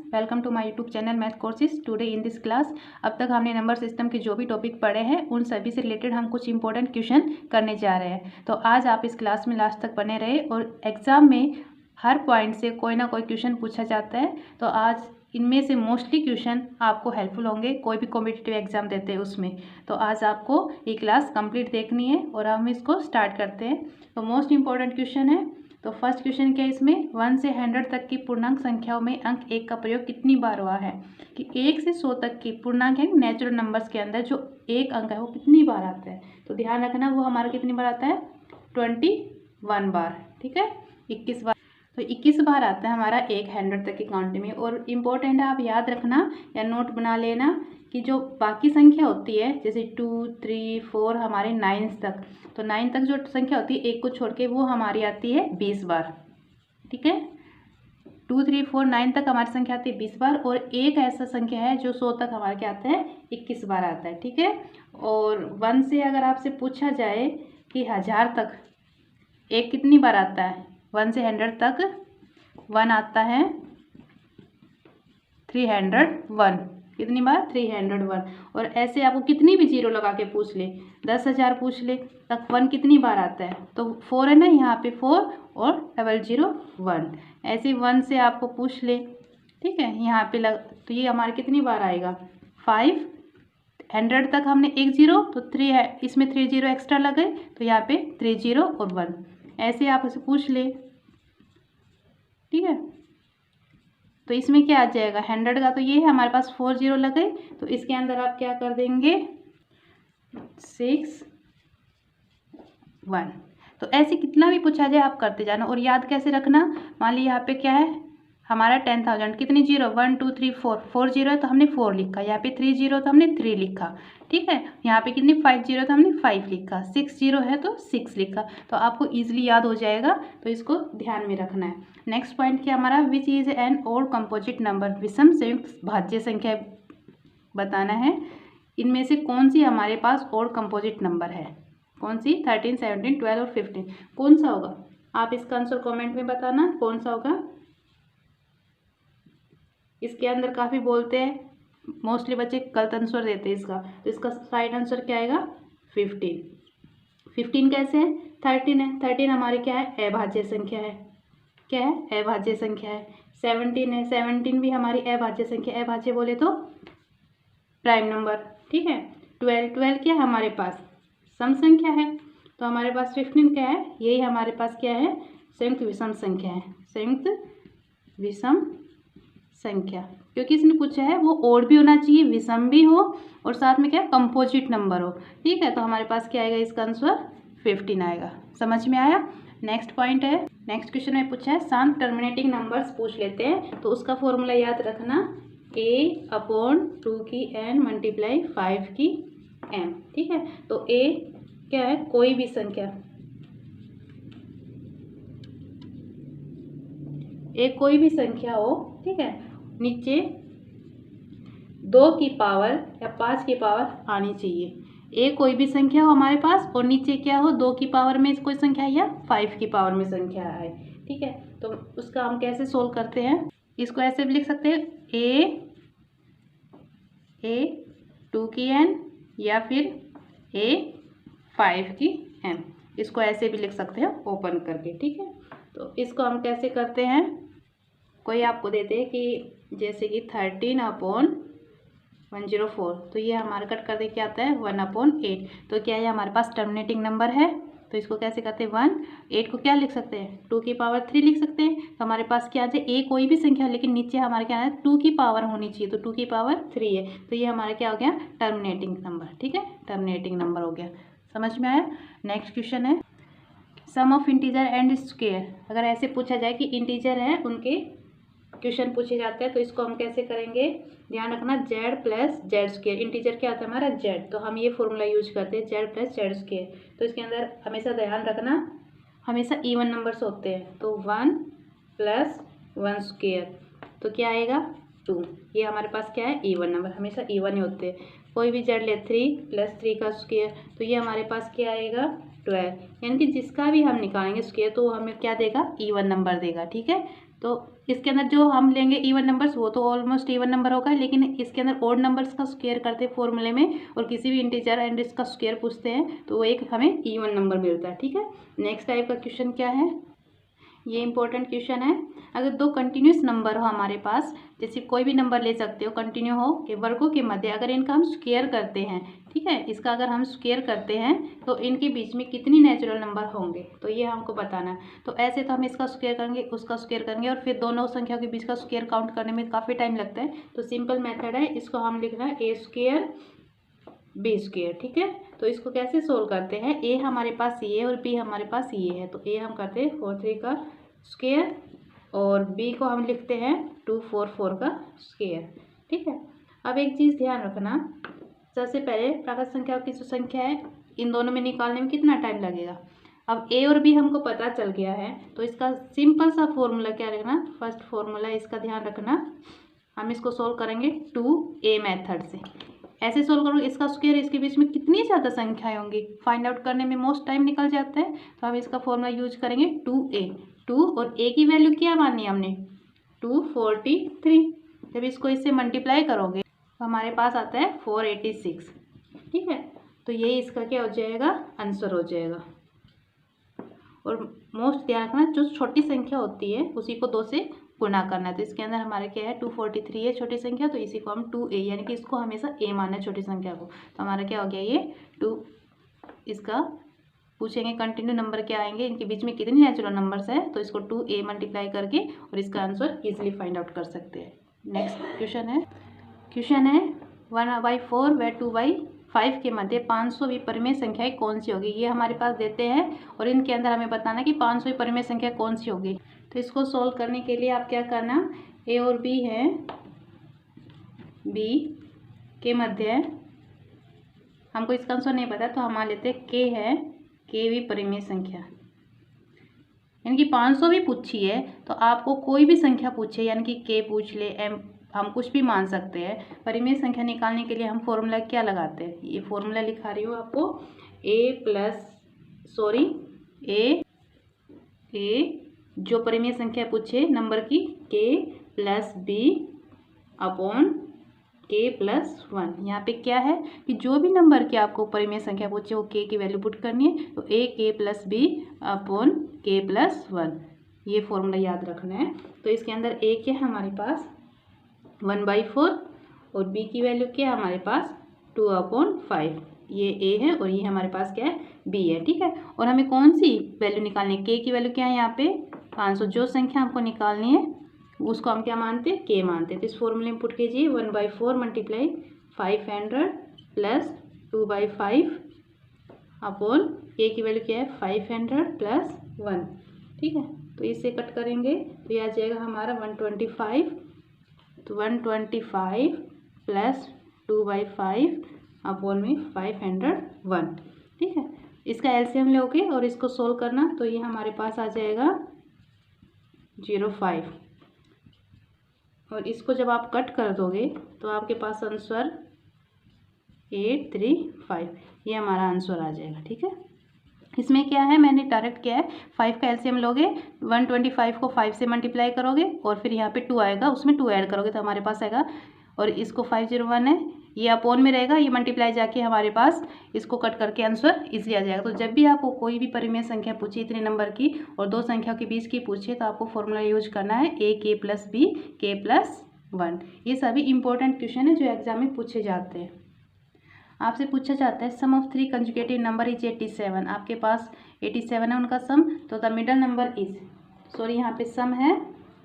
Welcome to my YouTube channel math courses. Today in this class अब तक हमने number system के जो भी टॉपिक पढ़े हैं उन सभी से रिलेटेड हम कुछ इंपॉर्टेंट क्वेश्चन करने जा रहे हैं। तो आज आप इस क्लास में लास्ट तक बने रहे और एग्ज़ाम में हर पॉइंट से कोई ना कोई क्वेश्चन पूछा जाता है। तो आज इनमें से मोस्टली क्वेश्चन आपको हेल्पफुल होंगे, कोई भी कॉम्पिटिटिव एग्जाम देते हैं उसमें। तो आज आपको ये क्लास कंप्लीट देखनी है और हम इसको स्टार्ट करते हैं। तो मोस्ट इंपॉर्टेंट क्वेश्चन है। तो फर्स्ट क्वेश्चन क्या है इसमें, 1 से 100 तक की पूर्णांक संख्याओं में अंक 1 का प्रयोग कितनी बार हुआ है। कि 1 से 100 तक की पूर्णांक है नेचुरल नंबर्स के अंदर जो एक अंक है वो कितनी बार आता है। तो ध्यान रखना वो हमारा कितनी बार आता है, 21 बार। ठीक है, 21 बार। तो 21 बार आता है हमारा 100 तक की काउंटिंग में। और इम्पोर्टेंट है, आप याद रखना या नोट बना लेना कि जो बाकी संख्या होती है जैसे 2, 3, 4 हमारे 9 तक, तो 9 तक जो संख्या होती है एक को छोड़ के वो हमारी आती है 20 बार। ठीक है, 2, 3, 4, 9 तक हमारी संख्या आती है 20 बार। और एक ऐसा संख्या है जो 100 तक हमारे क्या आता है, 21 बार आता है। ठीक है, और 1 से अगर आपसे पूछा जाए कि 1000 तक एक कितनी बार आता है, 1 से 100 तक 1 आता है 301। कितनी बार, 301। और ऐसे आपको कितनी भी जीरो लगा के पूछ ले, 10,000 पूछ ले तक 1 कितनी बार आता है, तो 4 है ना, यहाँ पे 4 और 001। ऐसे 1 से आपको पूछ ले, ठीक है, यहाँ पे तो ये हमारे कितनी बार आएगा 5। 100 तक हमने एक जीरो तो 3 है, इसमें 3 जीरो एक्स्ट्रा लगे तो यहाँ पे 3 0 और 1। ऐसे आप उसे पूछ ले। ठीक है, तो इसमें क्या आ जाएगा 100 का, तो ये है हमारे पास 4 जीरो लगे तो इसके अंदर आप क्या कर देंगे 6 1। तो ऐसे कितना भी पूछा जाए आप करते जाना। और याद कैसे रखना, मान लीजिए यहाँ पे क्या है हमारा 10,000, कितनी जीरो 1 2 3 4, 4 जीरो है तो हमने 4 लिखा, यहाँ पे 3 जीरो तो हमने 3 लिखा। ठीक है, यहाँ पे कितनी 5 जीरो तो हमने 5 लिखा, 6 जीरो है तो 6 लिखा। तो आपको इजीली याद हो जाएगा, तो इसको ध्यान में रखना है। नेक्स्ट पॉइंट क्या हमारा, which is an odd composite number, विषम संयुक्त भाज्य संख्या बताना है। इनमें से कौन सी हमारे पास ऑड कंपोजिट नंबर है, कौन सी 13, 17, 12 और 15 कौन सा होगा। आप इसका आंसर कमेंट में बताना कौन सा होगा। इसके अंदर काफ़ी बोलते हैं, मोस्टली बच्चे गलत आंसर देते हैं इसका, तो इसका राइट आंसर क्या आएगा 15। 15 कैसे है, 13 है, 13 हमारी क्या है अभाज्य संख्या है, क्या है अभाज्य संख्या है। 17 है, 17 भी हमारी अभाज्य संख्या, अभाज्य बोले तो प्राइम नंबर। ठीक है, 12 क्या है हमारे पास सम संख्या है, तो हमारे पास 15 क्या है, यही हमारे पास क्या है संयुक्त विषम संख्या है, संयुक्त विषम संख्या। क्योंकि इसने पूछा है वो ओड भी होना चाहिए, विषम भी हो और साथ में क्या कंपोजिट नंबर हो। ठीक है, तो हमारे पास क्या आएगा इसका आंसर 15 आएगा। समझ में आया। नेक्स्ट पॉइंट है, नेक्स्ट क्वेश्चन में पूछा है शांत टर्मिनेटिंग नंबर्स पूछ लेते हैं। तो उसका फॉर्मूला याद रखना a/2 की n मल्टीप्लाई 5 की m। ठीक है, तो a क्या है, कोई भी संख्या, एक कोई भी संख्या हो, ठीक है, नीचे 2 की पावर या 5 की पावर आनी चाहिए। एक कोई भी संख्या हो हमारे पास और नीचे क्या हो 2 की पावर में कोई संख्या या 5 की पावर में संख्या आए। ठीक है, तो उसका हम कैसे सोल्व करते हैं, इसको ऐसे भी लिख सकते हैं a/2 की n या फिर a/5 की m, इसको ऐसे भी लिख सकते हैं ओपन करके। ठीक है, तो इसको हम कैसे करते हैं, कोई आपको देते हैं कि जैसे कि 13/104, तो ये हमारा कट कर दे क्या आता है 1/8। तो क्या है हमारे पास टर्मिनेटिंग नंबर है, तो इसको कैसे करते हैं 1, 8 को क्या लिख सकते हैं 2 की पावर 3 लिख सकते हैं। तो हमारे पास क्या आ जाए ए कोई भी संख्या, लेकिन नीचे हमारे क्या है 2 की पावर होनी चाहिए, तो 2 की पावर 3 है, तो ये हमारा क्या हो गया टर्मिनेटिंग नंबर। ठीक है, टर्मिनेटिंग नंबर हो गया। समझ में आया। नेक्स्ट क्वेश्चन है सम ऑफ इंटीजर एंड स्क्वायर। अगर ऐसे पूछा जाए कि इंटीजर है उनके क्वेश्चन पूछे जाते हैं, तो इसको हम कैसे करेंगे, ध्यान रखना z plus Z square. Integer क्या होता है हमारा z, तो हम ये फॉर्मूला यूज करते हैं z प्लस जेड स्क्वायर। तो इसके अंदर हमेशा ध्यान रखना हमेशा इवन नंबर्स होते हैं, तो 1 + 1 स्क्वायर तो क्या आएगा 2। ये हमारे पास क्या है इवन नंबर, हमेशा इवन ही होते हैं। कोई भी z ले 3 + 3 का स्क्वायर, तो ये हमारे पास क्या आएगा 12। यानी कि जिसका भी हम निकालेंगे स्क्वायर तो हमें क्या देगा इवन नंबर देगा। ठीक है, तो इसके अंदर जो हम लेंगे इवन नंबर्स वो तो ऑलमोस्ट इवन नंबर होगा, लेकिन इसके अंदर ओड नंबर्स का स्क्वायर करते हैं फॉर्मूले में, और किसी भी इंटीजर एंड इसका स्क्वायर पूछते हैं तो वो एक हमें इवन नंबर मिलता है। ठीक है, नेक्स्ट टाइप का क्वेश्चन क्या है, ये इंपॉर्टेंट क्वेश्चन है। अगर दो कंटिन्यूस नंबर हो हमारे पास, जैसे कोई भी नंबर ले सकते हो कंटिन्यू हो के वर्गों के मध्य, अगर इनका हम स्क्वायर करते हैं, ठीक है, इसका अगर हम स्क्वायर करते हैं तो इनके बीच में कितनी नेचुरल नंबर होंगे, तो ये हमको बताना है। तो ऐसे तो हम इसका स्क्वायर करेंगे, उसका स्क्वायर करेंगे, और फिर दोनों संख्याओं के बीच का स्क्वायर काउंट करने में काफ़ी टाइम लगता है। तो सिंपल मेथड है, इसको हम लिखना है ए स्क्वायर बी स्क्वायर। ठीक है, तो इसको कैसे सोल्व करते हैं, ए हमारे पास ये और बी हमारे पास ये है, तो ए हम करते हैं 4 3 का स्क्वायर और बी को हम लिखते हैं 2 4 4 का स्क्वायर। ठीक है, अब एक चीज़ ध्यान रखना, सबसे पहले प्राकृत संख्याओं की जो संख्या है इन दोनों में निकालने में कितना टाइम लगेगा। अब ए और बी हमको पता चल गया है, तो इसका सिंपल सा फॉर्मूला क्या रखना, फर्स्ट फॉर्मूला इसका ध्यान रखना, हम इसको सोल्व करेंगे 2a मेथड से। ऐसे सोल्व करोगे, इसका स्क्वायर इसके बीच में कितनी ज़्यादा संख्याएं होंगी, फाइंड आउट करने में मोस्ट टाइम निकल जाता है। तो हम इसका फॉर्मूला यूज करेंगे 2a, 2 और a की वैल्यू क्या मानी हमने 243। जब इसको इससे मल्टीप्लाई करोगे तो हमारे पास आता है 486। ठीक है, तो ये इसका क्या हो जाएगा, आंसर हो जाएगा। और मोस्ट ध्यान रखना, जो छोटी संख्या होती है उसी को 2 से गुणा करना है। तो इसके अंदर हमारे क्या है 243 है छोटी संख्या, तो इसी को हम 2a, यानी कि इसको हमेशा a मानना है छोटी संख्या को। तो हमारा क्या हो गया ये 2, इसका पूछेंगे कंटिन्यू नंबर क्या आएंगे, इनके बीच में कितनी नेचुरल नंबर्स है, तो इसको 2a मल्टीप्लाई करके और इसका आंसर इजीली फाइंड आउट कर सकते हैं। नेक्स्ट क्वेश्चन है 1/4 व 2/5 के मध्य 500वीं परिमेय संख्याएं कौन सी होगी। ये हमारे पास देते हैं और इनके अंदर हमें बताना कि 500वीं परिमेय संख्या कौन सी होगी। तो इसको सोल्व करने के लिए आप क्या करना, ए और बी है, बी के मध्य हमको इसका आंसर नहीं पता, तो हम मान लेते हैं के है, केवीं परिमेय संख्या, यानी कि 500 भी पूछी है तो आपको कोई भी संख्या पूछे, यानी कि के पूछ ले, एम, हम कुछ भी मान सकते हैं। परिमेय संख्या निकालने के लिए हम फॉर्मूला क्या लगाते हैं, ये फॉर्मूला लिखा रही हूँ आपको, ए जो परिमेय संख्या पूछे नंबर की, के प्लस बी अपॉन के प्लस 1। यहाँ पे क्या है कि जो भी नंबर की आपको परिमेय संख्या पूछे वो के की वैल्यू पुट करनी है, तो ए के प्लस बी अपॉन के प्लस 1, ये फॉर्मूला याद रखना है। तो इसके अंदर ए क्या है हमारे पास 1/4 और बी की वैल्यू क्या है हमारे पास 2/5, ये ए है और ये हमारे पास क्या है बी है। ठीक है, और हमें कौन सी वैल्यू निकालनी है, के की वैल्यू क्या है यहाँ पे 500, जो संख्या हमको निकालनी है उसको हम क्या मानते हैं, के मानते हैं। तो इस फॉर्मूले में पुट कीजिए 1/4 मल्टीप्लाई 500 प्लस 2/5 अपॉन ए की वैल्यू क्या है 500 प्लस 1। ठीक है, तो इससे कट करेंगे तो ये आ जाएगा हमारा 125, तो 125 प्लस 2/5 अपॉन में 501। ठीक है, इसका एलसीएम लोगे और इसको सोल्व करना, तो ये हमारे पास आ जाएगा 0.5, और इसको जब आप कट कर दोगे तो आपके पास आंसर 835, ये हमारा आंसर आ जाएगा। ठीक है, इसमें क्या है मैंने डायरेक्ट किया है, 5 का एलसीएम लोगे, 125 को 5 से मल्टीप्लाई करोगे और फिर यहाँ पे 2 आएगा, उसमें 2 ऐड करोगे तो हमारे पास आएगा, और इसको 501 है, ये अपॉन में रहेगा, ये मल्टीप्लाई जाके हमारे पास इसको कट करके आंसर इजी आ जाएगा। तो जब भी आपको कोई भी परिमेय संख्या पूछे इतने नंबर की और दो संख्याओं के बीच की पूछे, तो आपको फॉर्मूला यूज करना है ए के प्लस बी के प्लस 1। ये सभी इंपॉर्टेंट क्वेश्चन है जो एग्जाम में पूछे जाते हैं। आपसे पूछा जाता है सम ऑफ 3 कंजुगेटिव नंबर इज 87, आपके पास 87 है उनका सम, तो the middle number is, sorry यहाँ पे सम है,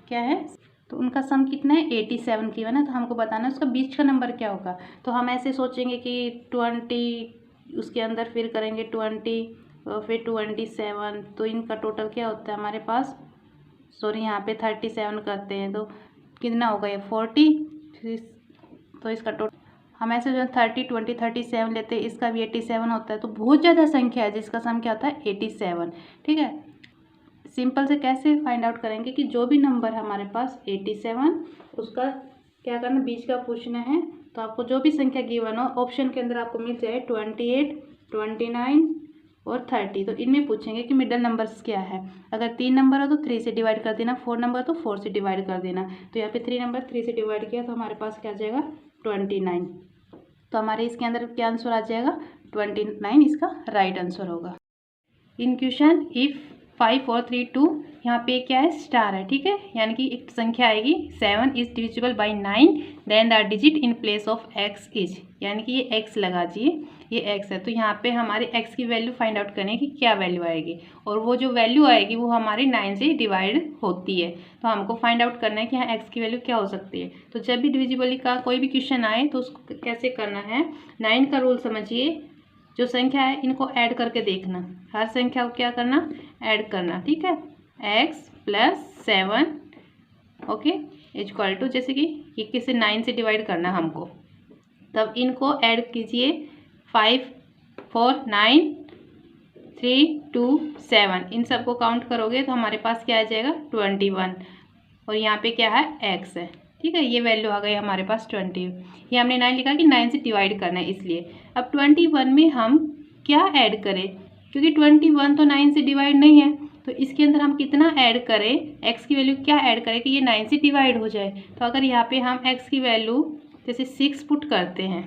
क्या है, तो उनका सम कितना है 87 की है ना, तो हमको बताना है उसका बीच का नंबर क्या होगा। तो हम ऐसे सोचेंगे कि 20, उसके अंदर फिर करेंगे 20 और फिर 27, तो इनका टोटल क्या होता है हमारे पास, सॉरी यहाँ पे 37 करते हैं तो कितना होगा ये 40, तो इसका टोटल हम ऐसे जो 30 20 37 लेते हैं, इसका भी 87 होता है, तो बहुत ज़्यादा संख्या है जिसका सम क्या होता है 87। ठीक है, सिंपल से कैसे फाइंड आउट करेंगे कि जो भी नंबर हमारे पास 87 उसका क्या करना, बीच का पूछना है। तो आपको जो भी संख्या गिवन हो ऑप्शन के अंदर आपको मिल जाए 28, 29, और 30। तो इनमें पूछेंगे कि मिडल नंबर्स क्या है। अगर 3 नंबर हो तो 3 से डिवाइड कर देना, 4 नंबर तो 4 से डिवाइड कर देना। तो यहाँ पे 3 नंबर 3 से डिवाइड किया तो हमारे पास क्या आ जाएगा 29। तो हमारे इसके अंदर क्या आंसर आ जाएगा 29, इसका राइट आंसर होगा। इन क्वेश्चन इफ़ 5 4 3 2 यहाँ पे क्या है स्टार है, ठीक है, यानी कि एक संख्या आएगी 7 is divisible by 9 then the digit in place of x is, यानी कि ये x लगा दिए, ये x है। तो यहाँ पे हमारे x की वैल्यू फाइंड आउट करने की क्या वैल्यू आएगी, और वो जो वैल्यू आएगी वो हमारी 9 से डिवाइड होती है। तो हमको फाइंड आउट करना है कि यहाँ x की वैल्यू क्या हो सकती है। तो जब भी डिविजिबली का कोई भी क्वेश्चन आए तो उसको कैसे करना है, 9 का रूल समझिए, जो संख्या है इनको ऐड करके देखना, हर संख्या को क्या करना ऐड करना, ठीक है। x + 7 ओके इक्वल टू, जैसे कि ये किसी 9 से डिवाइड करना हमको, तब इनको ऐड कीजिए 5 4 9 3 2 7, इन सबको काउंट करोगे तो हमारे पास क्या आ जाएगा 21, और यहाँ पे क्या है x है, ठीक है। ये वैल्यू आ गई हमारे पास 20। ये हमने 9 लिखा कि 9 से डिवाइड करना है इसलिए। अब 21 में हम क्या ऐड करें, क्योंकि 21 तो 9 से डिवाइड नहीं है, तो इसके अंदर हम कितना ऐड करें, x की वैल्यू क्या ऐड करें कि ये 9 से डिवाइड हो जाए। तो अगर यहाँ पे हम x की वैल्यू जैसे 6 पुट करते हैं,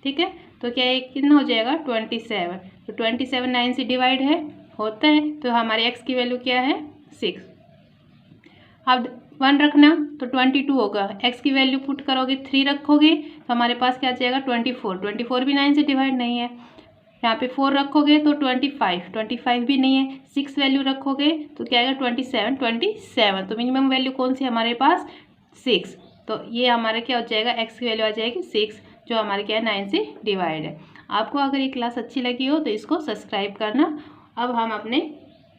ठीक है, तो क्या है कितना हो जाएगा 27। तो 27 9 से डिवाइड है होता है, तो हमारे x की वैल्यू क्या है 6। अब 1 रखना तो 22 होगा, x की वैल्यू पुट करोगे 3 रखोगे तो हमारे पास क्या आ जाएगा 24। 24 भी 9 से डिवाइड नहीं है। यहाँ पे 4 रखोगे तो 25 भी नहीं है। 6 वैल्यू रखोगे तो क्या आएगा 27। तो मिनिमम वैल्यू कौन सी हमारे पास 6। तो ये हमारा क्या हो जाएगा x की वैल्यू आ जाएगी 6, जो हमारे क्या है 9 से डिवाइड है। आपको अगर ये क्लास अच्छी लगी हो तो इसको सब्सक्राइब करना। अब हम अपने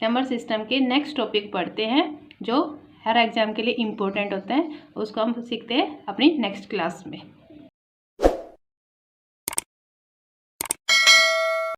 नंबर सिस्टम के नेक्स्ट टॉपिक पढ़ते हैं, जो हर एग्ज़ाम के लिए इम्पोर्टेंट होता है, उसको हम सीखते हैं अपनी नेक्स्ट क्लास में।